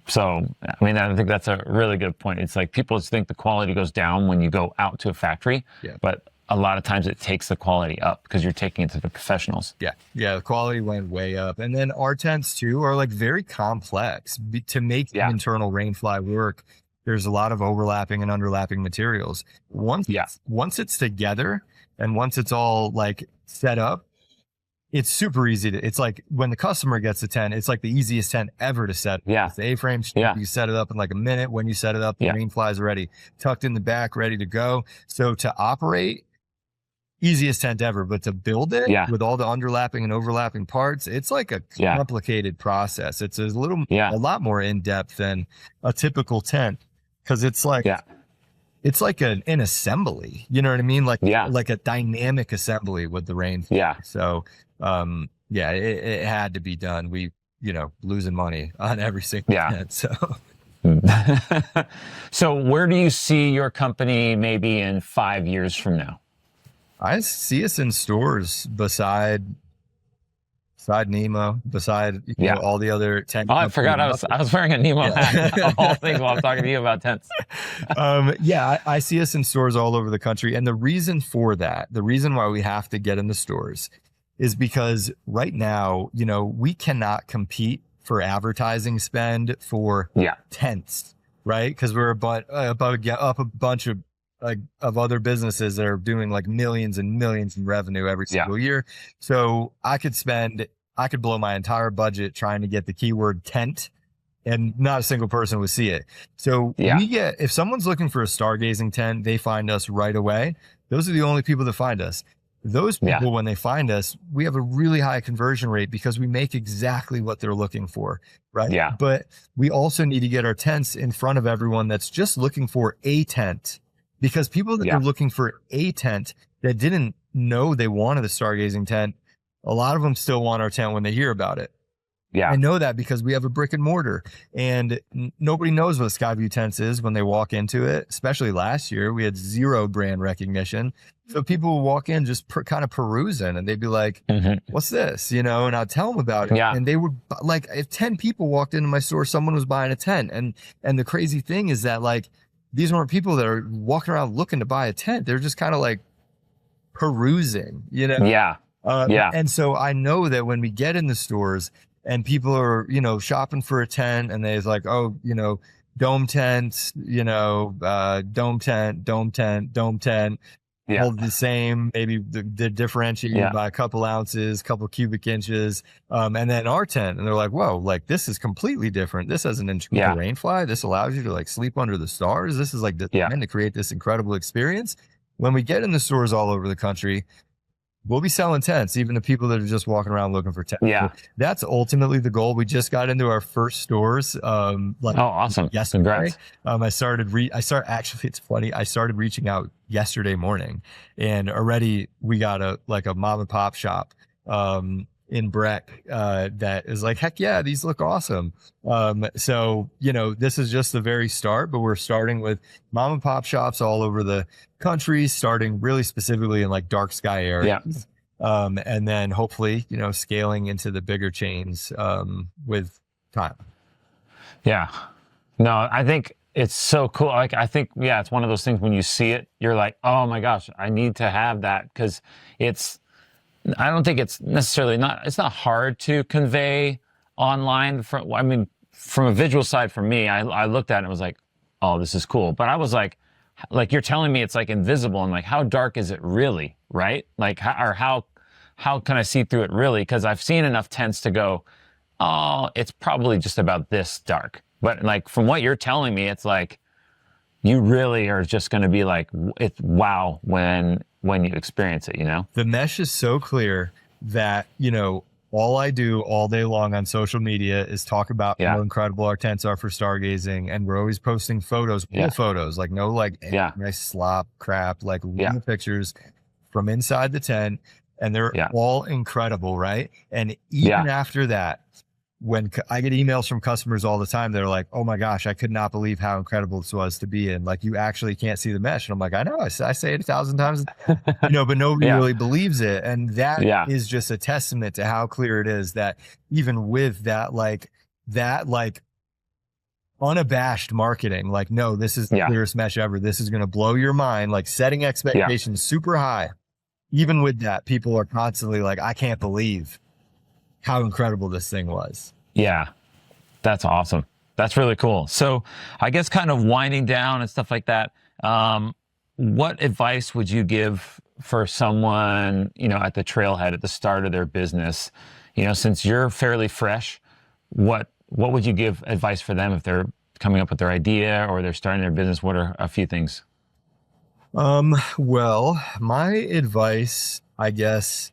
So, I mean, I think that's a really good point. It's like people just think the quality goes down when you go out to a factory, but a lot of times it takes the quality up because you're taking it to the professionals. The quality went way up. And then our tents too are like very complex to make the internal rainfly work. There's a lot of overlapping and underlapping materials. Once it's together and once it's all like set up, it's super easy it's like when the customer gets a tent, it's like the easiest tent ever to set. It's the A-frame. You set it up in like a minute. When you set it up, the rainfly is ready, tucked in the back, ready to go. So to operate, easiest tent ever, but to build it with all the underlapping and overlapping parts, it's like a complicated process. It's a lot more in depth than a typical tent, because it's like, it's like an assembly, you know what I mean? Like, like a dynamic assembly with the rainfly. So, it had to be done. We, losing money on every single tent. So, so where do you see your company maybe in 5 years from now? I see us in stores beside Nemo, beside all the other tent. Oh, I forgot I was wearing a Nemo hat of all things while I'm talking to you about tents. I see us in stores all over the country. And the reason for that, the reason why we have to get in the stores is because right now, we cannot compete for advertising spend for tents, right? Because we're up a bunch of other businesses that are doing like millions and millions in revenue every single year. So I could blow my entire budget trying to get the keyword tent, and not a single person would see it. So if someone's looking for a stargazing tent, they find us right away. Those are the only people that find us. Those people, when they find us, we have a really high conversion rate because we make exactly what they're looking for, right? But we also need to get our tents in front of everyone that's just looking for a tent. because people that are looking for a tent that didn't know they wanted a stargazing tent, a lot of them still want our tent when they hear about it. Yeah. I know that because we have a brick and mortar, and nobody knows what Skyview Tents is when they walk into it. Especially last year, we had zero brand recognition. So people would walk in just kind of perusing, and they'd be like, what's this? You know, and I'd tell them about it. Yeah. And they would, like, if 10 people walked into my store, someone was buying a tent. And the crazy thing is that, like, these weren't people that are walking around looking to buy a tent. They're just kind of like perusing, you know? Yeah. And so I know that when we get in the stores, and people are, you know, shopping for a tent, and they're like, oh, you know, dome tents, you know, dome tent, hold the same, maybe they're differentiated by a couple ounces, couple cubic inches. And then our tent, and they're like, whoa, like this is completely different. This has an integral rainfly. This allows you to like sleep under the stars. This is like designed to create this incredible experience. When we get in the stores all over the country, we'll be selling tents, even to people that are just walking around looking for tents. Yeah. So that's ultimately the goal. We just got into our first stores. Awesome. Yesterday. Congrats. Actually, it's funny. I started reaching out yesterday morning, and already we got a mom and pop shop, in Breck, that is like, heck yeah, these look awesome. So, you know, this is just the very start, but we're starting with mom and pop shops all over the country, starting really specifically in like dark sky areas. And then hopefully, you know, scaling into the bigger chains, with time. Yeah. No, I think it's so cool. Like, I think, it's one of those things when you see it, you're like, oh my gosh, I need to have that. Cause I don't think it's necessarily it's not hard to convey online. From a visual side for me, I looked at it and was like, oh, this is cool. But I was like you're telling me it's like invisible, and like, how dark is it really? Right? Like, how can I see through it really? Cause I've seen enough tents to go, oh, it's probably just about this dark. But like, from what you're telling me, it's like, you really are just going to be like, it's wow when you experience it, you know? The mesh is so clear that, you know, all I do all day long on social media is talk about how incredible our tents are for stargazing. And we're always posting photos, real photos, like no, like nice slop crap, like real pictures from inside the tent. And they're all incredible. Right. And even after that, when I get emails from customers all the time, they're like, oh my gosh, I could not believe how incredible this was to be in. Like, you actually can't see the mesh. And I'm like, I know, I say it 1,000 times, you know, but nobody really believes it. And that is just a testament to how clear it is that even with that unabashed marketing, like, no, this is the clearest mesh ever. This is going to blow your mind, like setting expectations super high. Even with that, people are constantly like, I can't believe how incredible this thing was. Yeah, that's awesome. That's really cool. So I guess kind of winding down and stuff like that, what advice would you give for someone, you know, at the trailhead at the start of their business? You know, since you're fairly fresh, what would you give advice for them if they're coming up with their idea or they're starting their business? What are a few things? Well, my advice, I guess,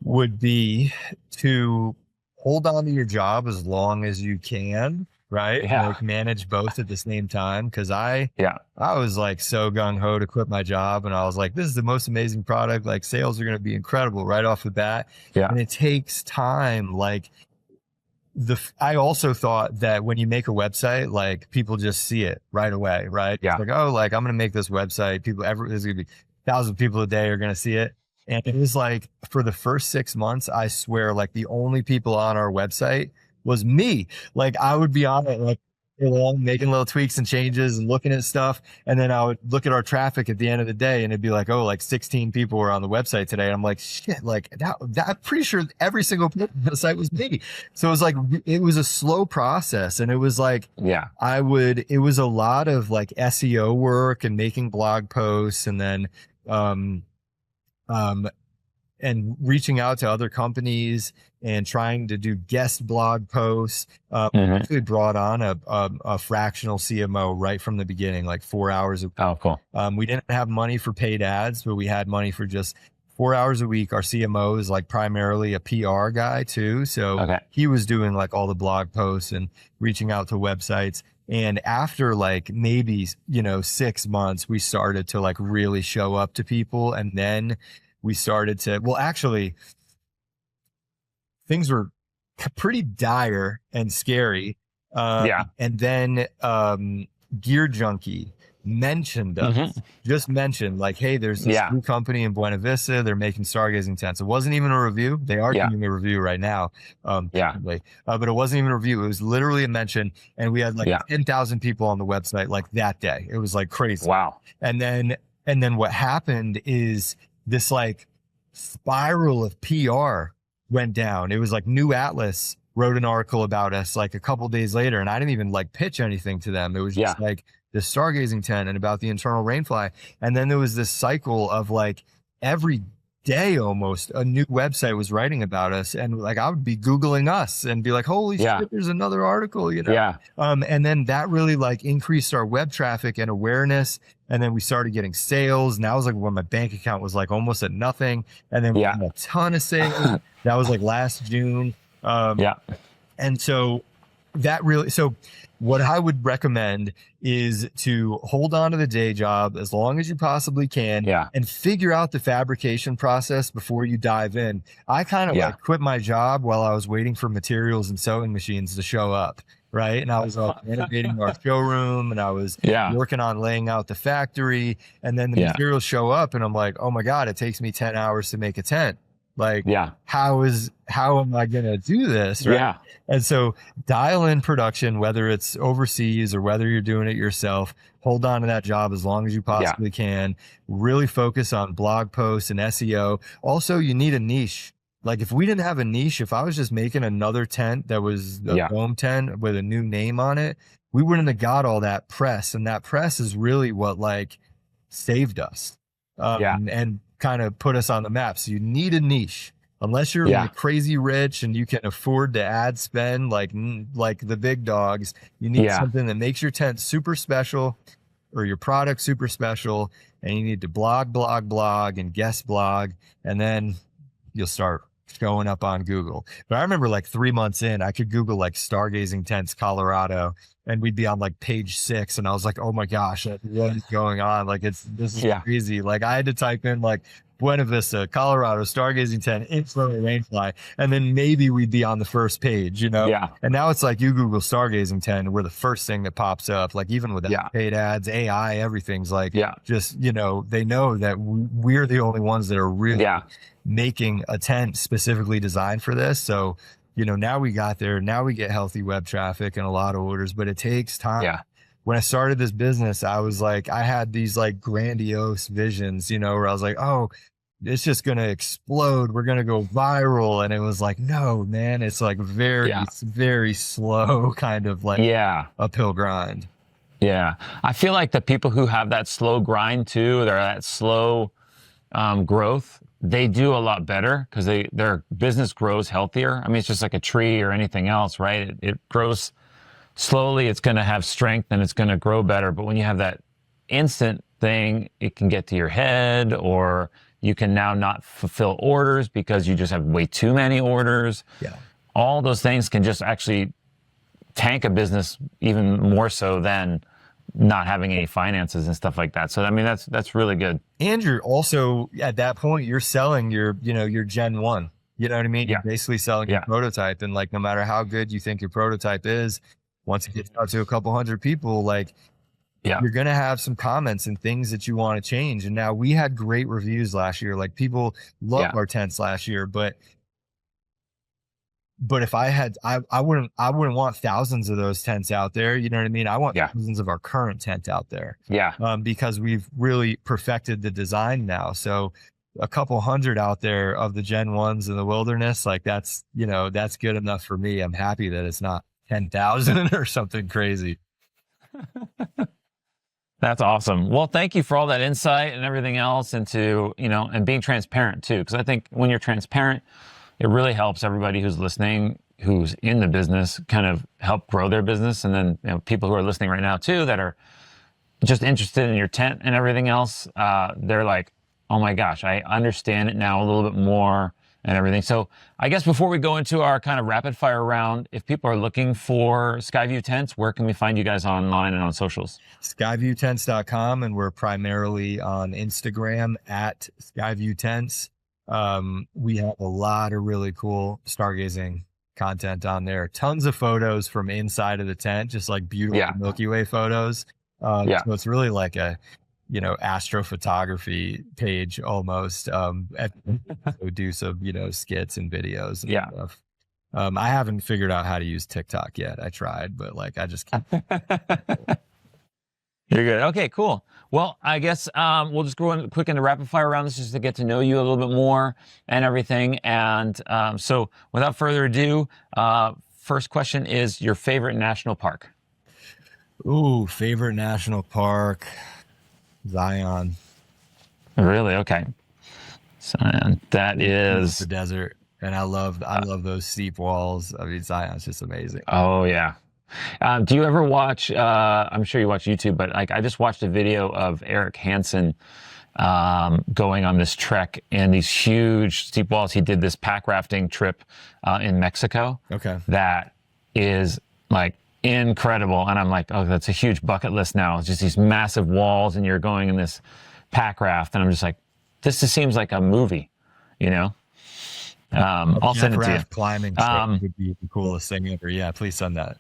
would be to hold on to your job as long as you can, right? Like, manage both at the same time. Cause I was like so gung ho to quit my job, and I was like, this is the most amazing product. Like, sales are going to be incredible right off the bat. And it takes time. Like, I also thought that when you make a website, like, people just see it right away, right? It's like, oh, like, I'm going to make this website. There's going to be 1,000 people a day are going to see it. And it was like, for the first 6 months, I swear, like, the only people on our website was me. Like, I would be on it, like, making little tweaks and changes and looking at stuff. And then I would look at our traffic at the end of the day, and it'd be like, oh, like 16 people were on the website today. And I'm like, shit, like that I'm pretty sure every single person on the site was me. So it was like, it was a slow process. And it was like, it was a lot of like SEO work and making blog posts, and then, and reaching out to other companies and trying to do guest blog posts. We brought on a fractional CMO right from the beginning, like 4 hours a week. Oh, cool. We didn't have money for paid ads, but we had money for just 4 hours a week. Our CMO is like primarily a PR guy too. So he was doing like all the blog posts and reaching out to websites. And after like maybe, 6 months, we started to like really show up to people. And then we started to, well, actually, things were pretty dire and scary. And then Gear Junkie mentioned us, just mentioned like, hey, there's this new company in Buena Vista. They're making stargazing tents. It wasn't even a review. They are doing a review right now. But it wasn't even a review. It was literally a mention. And we had like 10,000 people on the website like that day. It was like crazy. Wow. And then what happened is this like spiral of PR went down. It was like New Atlas wrote an article about us like a couple days later, and I didn't even like pitch anything to them. It was just like the stargazing tent and about the internal rainfly. And then there was this cycle of like every day almost a new website was writing about us, and like I would be Googling us and be like, holy shit, there's another article, and then that really like increased our web traffic and awareness. And then we started getting sales, and that was like when my bank account was like almost at nothing. And then we had a ton of sales. That was like last June. And so that really, so what I would recommend is to hold on to the day job as long as you possibly can, and figure out the fabrication process before you dive in. I kind of like quit my job while I was waiting for materials and sewing machines to show up. Right. And I was renovating our showroom, and I was working on laying out the factory, and then the materials show up, and I'm like, oh my God, it takes me 10 hours to make a tent. Like, how am I going to do this? Right? And so dial in production, whether it's overseas or whether you're doing it yourself. Hold on to that job as long as you possibly can. Really focus on blog posts and SEO. Also, you need a niche. Like if we didn't have a niche, if I was just making another tent that was a foam tent with a new name on it, we wouldn't have got all that press. And that press is really what like saved us and kind of put us on the map. So you need a niche. Unless you're like crazy rich and you can afford to ad spend like the big dogs, you need something that makes your tent super special or your product super special. And you need to blog and guest blog, and then you'll start showing up on Google. But I remember like 3 months in, I could Google like stargazing tents, Colorado, and we'd be on like page 6. And I was like, oh my gosh, what is going on? Like this is crazy. Like I had to type in like Buena Vista, Colorado, stargazing tent, inflow rainfly, and then maybe we'd be on the first page, And now it's like you Google stargazing tent, we're the first thing that pops up. Like even with paid ads, AI, everything's like just, they know that we're the only ones that are really making a tent specifically designed for this. So, now we got there, now we get healthy web traffic and a lot of orders, but it takes time. When I started this business, I was like, I had these like grandiose visions, where I was like, oh, it's just going to explode. We're going to go viral. And it was like, no, man, it's like very, very slow kind of like uphill grind. Yeah. I feel like the people who have that slow grind too, they're that slow growth, they do a lot better because their business grows healthier. I mean, it's just like a tree or anything else, right? It grows slowly. It's going to have strength and it's going to grow better. But when you have that instant thing, it can get to your head, or you can now not fulfill orders because you just have way too many orders. All those things can just actually tank a business even more so than not having any finances and stuff like that. So, I mean, that's really good. And you're also at that point, you're selling your Gen 1, you know what I mean? You're basically selling your prototype. And like, no matter how good you think your prototype is, once it gets out to a couple hundred people, like you're going to have some comments and things that you want to change. And now we had great reviews last year. Like people loved our tents last year, but if I had, I wouldn't want thousands of those tents out there. You know what I mean? I want thousands of our current tent out there. Because we've really perfected the design now. So a couple hundred out there of the Gen 1s in the wilderness, like that's good enough for me. I'm happy that it's not 10,000 or something crazy. That's awesome. Well, thank you for all that insight and everything else into, and being transparent too. Because I think when you're transparent, it really helps everybody who's listening, who's in the business, kind of help grow their business. And then people who are listening right now too, that are just interested in your tent and everything else, they're like, oh my gosh, I understand it now a little bit more. and everything. So I guess before we go into our kind of rapid fire round, if people are looking for Skyview tents, where can we find you guys online and on socials? Skyviewtents.com, and we're primarily on Instagram at Skyview Tents. We have a lot of really cool stargazing content on there. Tons of photos from inside of the tent, just like beautiful Milky Way photos. So it's really like a, astrophotography page almost. We do some, skits and videos and stuff. I haven't figured out how to use TikTok yet. I tried, but I just can't. You're good. Okay, cool. Well, I guess we'll just go in quick into rapid fire round. This is to get to know you a little bit more and everything. And so without further ado, first question is your favorite national park. Ooh, favorite national park, Zion. Really? Okay. Zion. That is the desert. And I love those steep walls. I mean, Zion's just amazing. Oh, yeah. Do you ever watch, I'm sure you watch YouTube, but I just watched a video of Eric Hansen going on this trek in these huge steep walls. He did this pack rafting trip in Mexico. Okay. That is incredible. And I'm like, oh, that's a huge bucket list now. It's just these massive walls and you're going in this pack raft. And I'm just like, this just seems like a movie, I'll send it to you. Climbing trip would be the coolest thing ever. Yeah, please send that.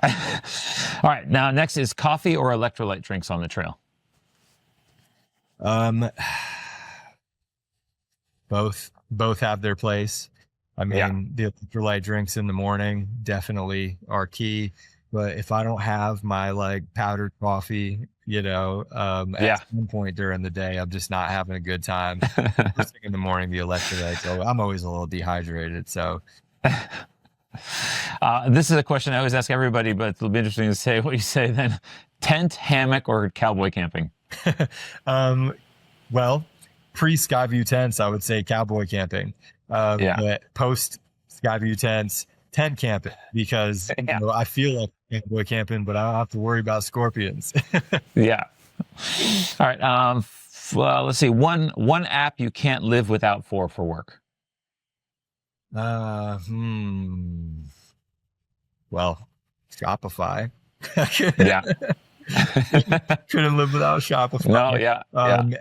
All right. Now, next is coffee or electrolyte drinks on the trail. Both have their place. I mean, the electrolyte drinks in the morning definitely are key. But if I don't have my powdered coffee, at some point during the day, I'm just not having a good time. First thing in the morning, the electrolytes. So I'm always a little dehydrated. So. This is a question I always ask everybody, but it'll be interesting to say what you say then. Tent, hammock, or cowboy camping? Well, pre-Skyview tents, I would say cowboy camping. But post Skyview tents, tent camping, because I feel like cowboy camping, but I don't have to worry about scorpions. Yeah. All right. Well, let's see. One app you can't live without for work. Well, Shopify. Yeah. Couldn't live without Shopify. No, yeah.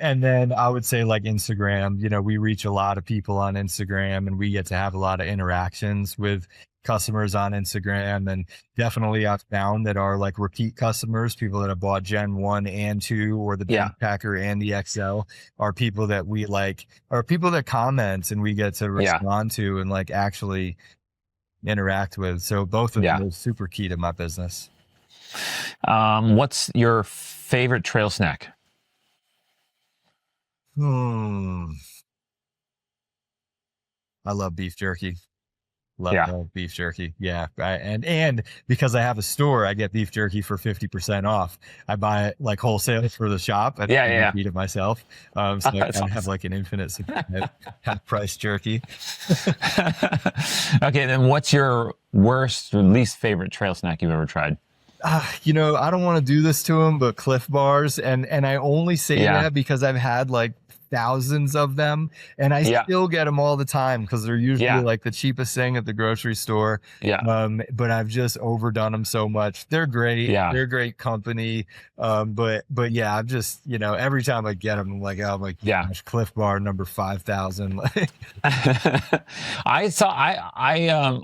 And then I would say Instagram. We reach a lot of people on Instagram, and we get to have a lot of interactions with customers on Instagram. And definitely I've found that our repeat customers, people that have bought Gen 1 and 2 or the backpacker and the XL, are people that we are people that comment and we get to respond to and actually interact with. So both of them are super key to my business. What's your favorite trail snack? I love beef jerky. Love beef jerky. Yeah. And because I have a store, I get beef jerky for 50% off. I buy it wholesale for the shop. I eat it myself. So I have an infinite supply of half price jerky. Okay. Then what's your worst or least favorite trail snack you've ever tried? I don't want to do this to them, but Cliff Bars. And I only say that because I've had thousands of them, and I still get them all the time because they're usually the cheapest thing at the grocery store. But I've just overdone them so much. They're great. They're great company. But I've just every time I get them, I'm like, oh my gosh, Cliff Bar number 5,000. I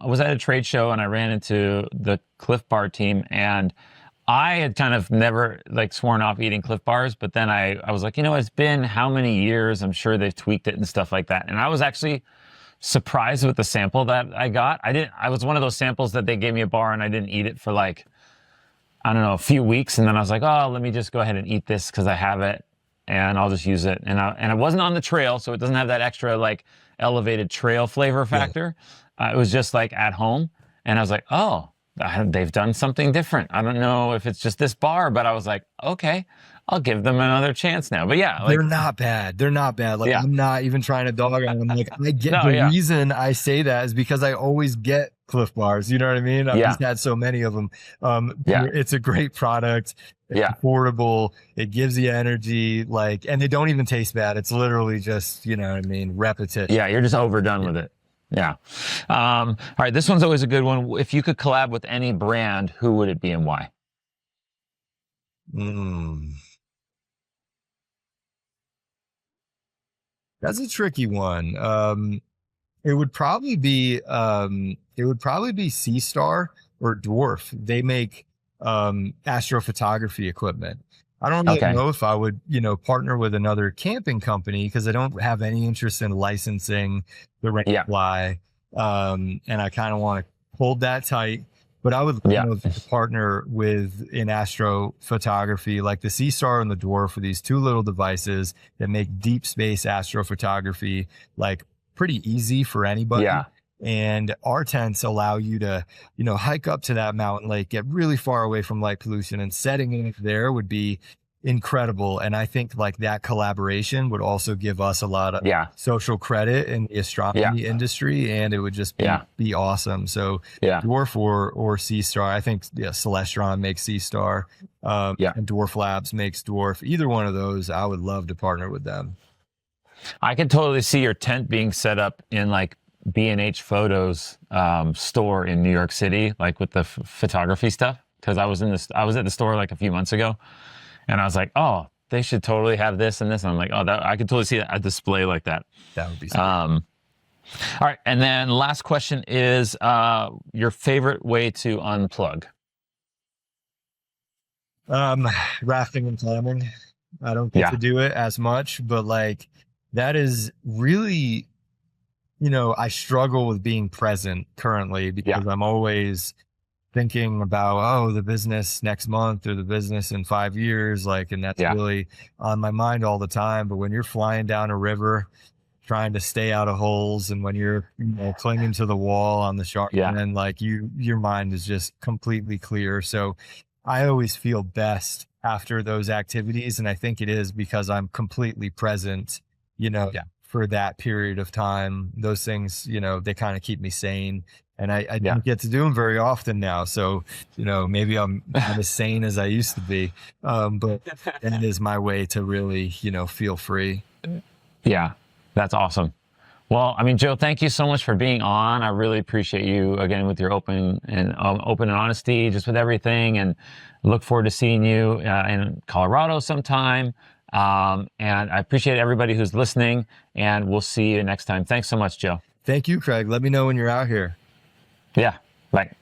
was at a trade show and I ran into the Cliff Bar team, and I had kind of never sworn off eating Cliff Bars, but then I was like, it's been how many years? I'm sure they've tweaked it and stuff like that. And I was actually surprised with the sample that I got. I was one of those samples that they gave me a bar and I didn't eat it for I don't know, a few weeks. And then I was like, oh, let me just go ahead and eat this because I have it and I'll just use it. And I wasn't on the trail, so it doesn't have that extra elevated trail flavor factor. It was just at home. And I was like, oh, they've done something different. I don't know if it's just this bar, but I was like, okay, I'll give them another chance now. But they're not bad. They're not bad. I'm not even trying to dog on them. I get the reason I say that is because I always get Cliff Bars. You know what I mean? I've just had so many of them. It's a great product. It's affordable. It gives you energy, like, and they don't even taste bad. It's literally just, you know what I mean, repetition. Yeah, you're just overdone with it. Yeah. All right, this one's always a good one. If you could collab with any brand, who would it be and why? That's a tricky one. It would probably be Sea Star or Dwarf. They make astrophotography equipment. I don't really know if I would, you know, partner with another camping company because I don't have any interest in licensing the rainfly. And I kind of want to hold that tight. But I would love to partner with in astrophotography, like the Sea Star and the Dwarf, are these two little devices that make deep space astrophotography like pretty easy for anybody. And our tents allow you to, you know, hike up to that mountain lake, get really far away from light pollution, and setting it there would be incredible. And I think like that collaboration would also give us a lot of social credit in the astronomy industry, and it would just be awesome. So Dwarf or Sea Star, I think Celestron makes Sea Star, and Dwarf Labs makes Dwarf. Either one of those, I would love to partner with them. I can totally see your tent being set up in like B&H Photos store in New York City, like with the photography stuff. Because I was at the store like a few months ago, and I was like, oh, they should totally have this and this. And I'm like, oh, I could totally see a display like that. That would be sweet. All right, and then last question is your favorite way to unplug? Rafting and climbing. I don't get to do it as much, but like that is really, you know, I struggle with being present currently because I'm always thinking about, oh, the business next month or the business in 5 years, like, and that's really on my mind all the time. But when you're flying down a river, trying to stay out of holes, and when you're, you know, clinging to the wall on the shark, and then like your mind is just completely clear. So I always feel best after those activities. And I think it is because I'm completely present, you know, for that period of time. Those things, you know, they kind of keep me sane. And I don't get to do them very often now. So, you know, maybe I'm not as sane as I used to be. But it is my way to really, you know, feel free. Yeah, that's awesome. Well, I mean, Joe, thank you so much for being on. I really appreciate you again with your open and honesty, just with everything, and look forward to seeing you in Colorado sometime. And I appreciate everybody who's listening, and we'll see you next time. Thanks so much, Joe. Thank you, Craig. Let me know when you're out here. Yeah, bye.